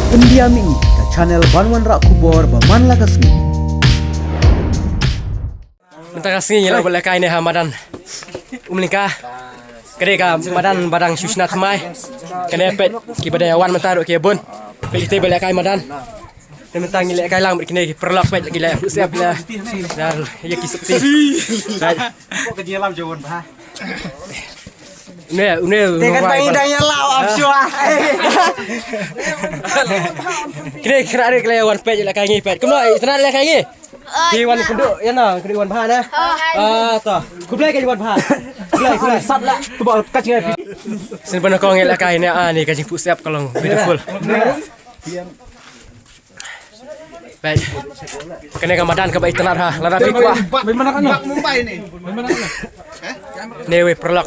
Pendiami ke channel Banwan Rak Kubor Baman Lakasmi. Minta kasih nyala boleh kain ni Hamadan. Umlingka. Kedeka madan badang susna tmai. Kene pet ki badai awan mentaruk ki bun. Pelite boleh kain madan. Dan mentang nyala kain lang kene perlak pet lagi lah. Siap lah. Dan ya ki sekti. Kok kejelam jawon bah. Une. Dengan pangidangnya lau afsyua. Kene kena ada kelawan pet nyala kain ni pet. Kemana tenang lah kain ni. Di wan penduk ya na, di wan bahan toh. Kublai ke di wan bahan. Kublai sat lah. Tu bawa kacing api. Sen pernah kau ngelak kain ni ni kacing put siap kalau beautiful. Baik. Kena Ramadan ke baik tenar ha. Lada fikwa. Bagaimana kan? Mumbai ni. Bagaimana kan? Newe perlok.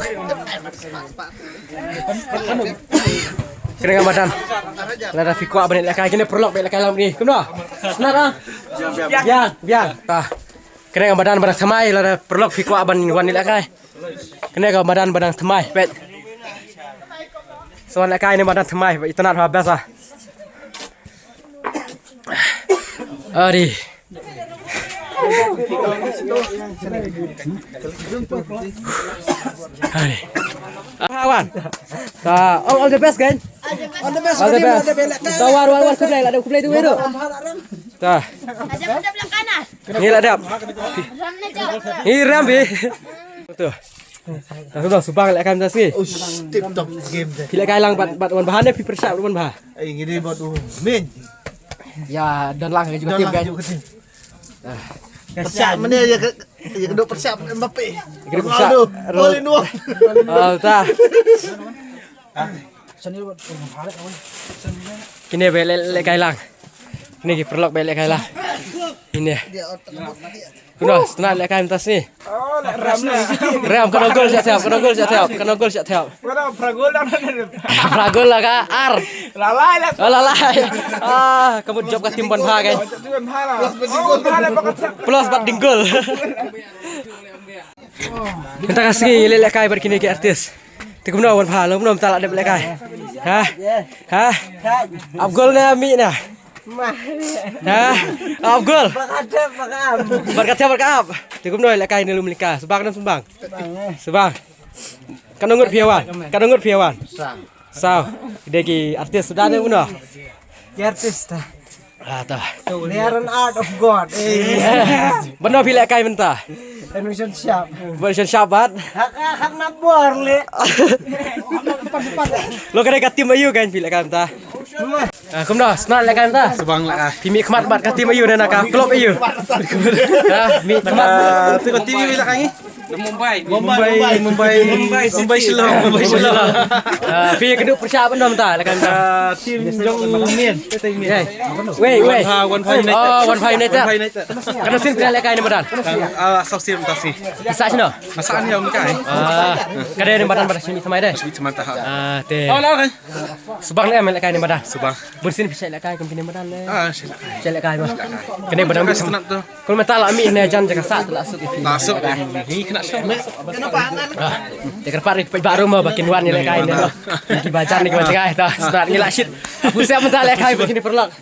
Kena Ramadan. Lada fikwa benih lek kain ni perlok baik lek kain ni. Kemana? Senar ah. Biang. Tah. Kena Ramadan badang thamai lada perlok fikwa ban wan ni lek kai. Kena Ramadan badang thamai pet. Soal lek kai ni badang thamai baik tenar ha biasa. Ari. Hari. Kawan. All the best kan? All the best. Tawar kublai lah, kublai tu itu. Tah. Ada belah kanan. Ni lah dap. Ramnya jauh. Ni ram bi. Betul. Dah sudah subang lek kan tas ni. Tip top game deh. Pilih kailang bat wan bahan ni persiap wan bah. Ini buat min. Ya dan lang juga tim kan. Persiap mana ya kedua persiap Mbappe. Kira persiap. All in one. Oh tah. Kini belek kailang. Ini ki perlok belek kailang. Ini. Kuno, tenang lek kain tas ni. Oh, ram lah. Ram kena gol siap tiap. Mana pragol dah. Pragol lah ka ar. Lalai lah. Lalai. Kamu job kat tim Ban Pha kan. Tuan Phala. Oh, Phala pakat. Plus bat dinggol. Minta kasih lek kai berkini ke artis. Tikum no Ban Pha, lo belum talak lek kai. Hah? Abgol na mi na. Abgol. Berkat. Tikum no lek kai ni lu melika. Sebang. Kan ngut piawan. Sao. Deki artis sudah ada uno. Artis dah. Tah. Learan art of God. Benar pilih kai mentah. Indonesia siap. Version syabat. Hak nak bor le. Lo kena kat tim ayu kan pilih kai mentah. Kum dah, senang lek kai mentah. Subang lah. Pimi kemat bat kat tim ayu dan nak klub ayu. Mi kemat. Tu kat TV bila kami? Mumbai Shillong. Pi keduk persiapan dah mentah lek kai mentah. Tim Jong Min. Wei. One Five United. Oh, One Five United. Kena sin pilih lek kai ni badan. Asal mutasi. Bisa sino. Masaan yang kai. Kada ni badan sini samai deh. Sweet mantah. Te. Kan. Subang le lek kai ni badan. Subang. Bersin bisa lek kai kini badan le. Silakan. Bisa lek kai mah. Kena badan bisa. Senap tu. Kalau mental ami ni jan jaga sat tak asuk itu. Masuk. Ni kena syok. Dekat pari baru mah bakin wan ni lek kai ni. Di bacan ni macam ai tah. Sebenarnya ngilak shit. Aku siap mental lek kai begini perlak.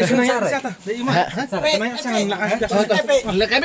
Senang siapa? Dari imah. Senang sangat nak. Lek kai